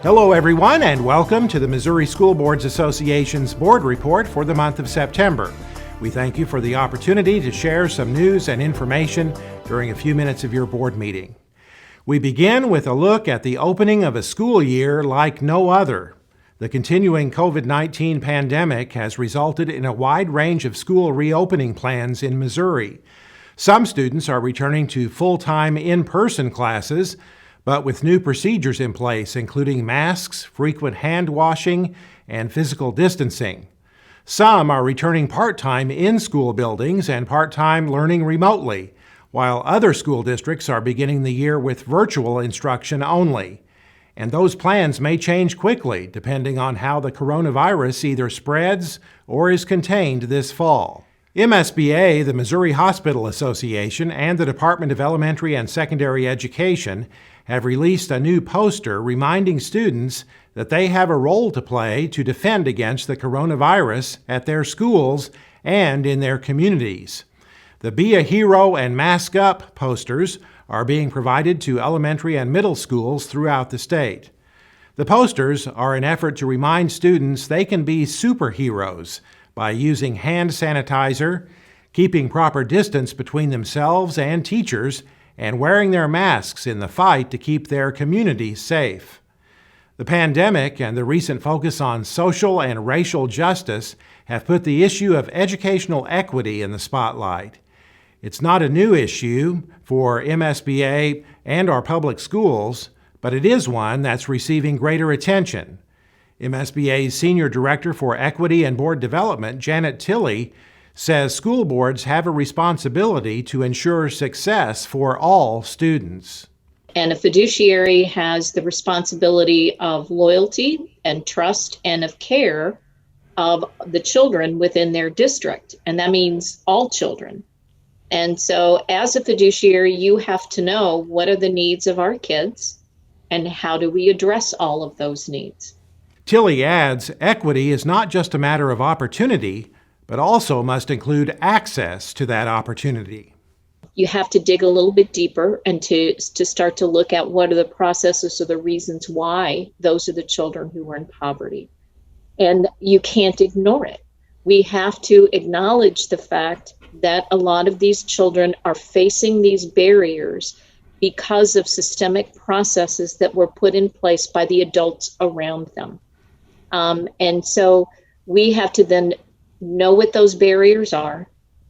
Hello everyone, and welcome to the Missouri School Boards Association's Board Report for the month of September. We thank you for the opportunity to share some news and information during a few minutes of your board meeting. We begin with a look at the opening of a school year like no other. The continuing COVID-19 pandemic has resulted in a wide range of school reopening plans in Missouri. Some students are returning to full-time in-person classes, but with new procedures in place, including masks, frequent hand washing, and physical distancing. Some are returning part-time in school buildings and part-time learning remotely, while other school districts are beginning the year with virtual instruction only. And those plans may change quickly, depending on how the coronavirus either spreads or is contained this fall. MSBA, the Missouri Hospital Association, and the Department of Elementary and Secondary Education have released a new poster reminding students that they have a role to play to defend against the coronavirus at their schools and in their communities. The Be a Hero and Mask Up posters are being provided to elementary and middle schools throughout the state. The posters are an effort to remind students they can be superheroes by using hand sanitizer, keeping proper distance between themselves and teachers, and wearing their masks in the fight to keep their community safe. The pandemic and the recent focus on social and racial justice have put the issue of educational equity in the spotlight. It's not a new issue for MSBA and our public schools, but it is one that's receiving greater attention. MSBA's Senior Director for Equity and Board Development, Janet Tilley, says school boards have a responsibility to ensure success for all students. And a fiduciary has the responsibility of loyalty and trust and of care of the children within their district. And that means all children. And so as a fiduciary, you have to know what are the needs of our kids and how do we address all of those needs. Tilley adds, equity is not just a matter of opportunity, but also must include access to that opportunity. You have to dig a little bit deeper and to start to look at what are the processes or the reasons why those are the children who are in poverty. And you can't ignore it. We have to acknowledge the fact that a lot of these children are facing these barriers because of systemic processes that were put in place by the adults around them. And so we have to then know what those barriers are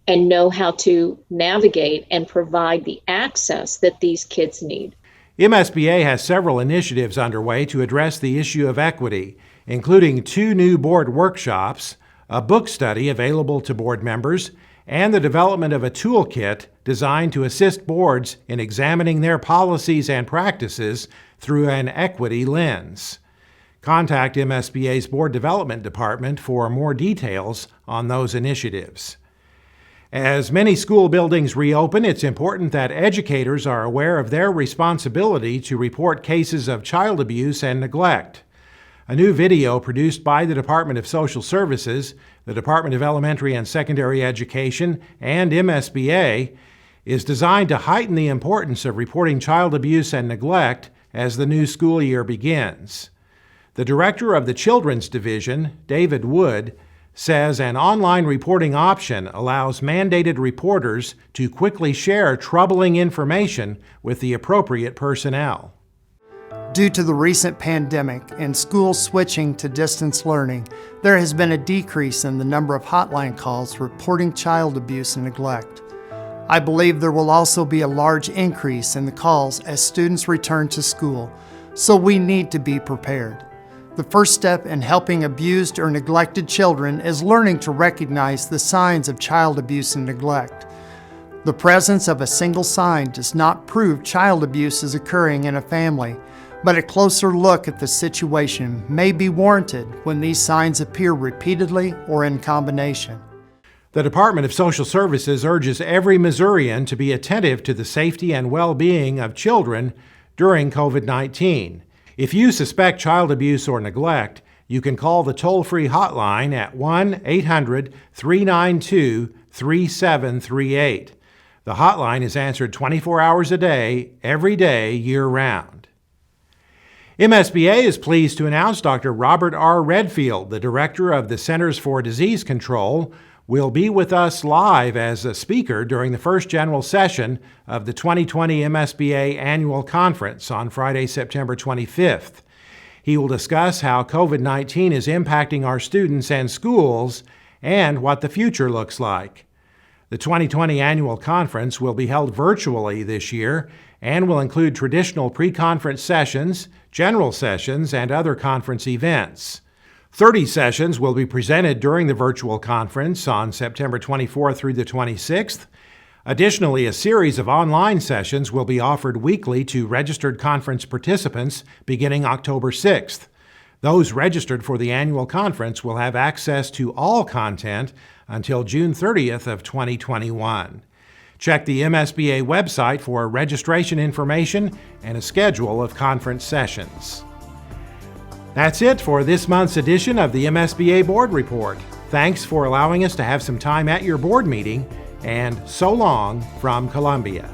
and know how to navigate and provide the access that these kids need. MSBA has several initiatives underway to address the issue of equity, including 2 new board workshops, a book study available to board members, and the development of a toolkit designed to assist boards in examining their policies and practices through an equity lens. Contact MSBA's Board Development Department for more details on those initiatives. As many school buildings reopen, it's important that educators are aware of their responsibility to report cases of child abuse and neglect. A new video produced by the Department of Social Services, the Department of Elementary and Secondary Education, and MSBA is designed to heighten the importance of reporting child abuse and neglect as the new school year begins. The director of the Children's Division, David Wood, says an online reporting option allows mandated reporters to quickly share troubling information with the appropriate personnel. Due to the recent pandemic and schools switching to distance learning, there has been a decrease in the number of hotline calls reporting child abuse and neglect. I believe there will also be a large increase in the calls as students return to school, so we need to be prepared. The first step in helping abused or neglected children is learning to recognize the signs of child abuse and neglect. The presence of a single sign does not prove child abuse is occurring in a family, but a closer look at the situation may be warranted when these signs appear repeatedly or in combination. The Department of Social Services urges every Missourian to be attentive to the safety and well-being of children during COVID-19. If you suspect child abuse or neglect, you can call the toll-free hotline at 1-800-392-3738. The hotline is answered 24 hours a day, every day, year-round. MSBA is pleased to announce Dr. Robert R. Redfield, the director of the Centers for Disease Control, will be with us live as a speaker during the first general session of the 2020 MSBA Annual Conference on Friday, September 25th. He will discuss how COVID-19 is impacting our students and schools and what the future looks like. The 2020 Annual Conference will be held virtually this year and will include traditional pre-conference sessions, general sessions, and other conference events. 30 sessions will be presented during the virtual conference on September 24th through the 26th. Additionally, a series of online sessions will be offered weekly to registered conference participants beginning October 6th. Those registered for the annual conference will have access to all content until June 30th of 2021. Check the MSBA website for registration information and a schedule of conference sessions. That's it for this month's edition of the MSBA Board Report. Thanks for allowing us to have some time at your board meeting, and so long from Columbia.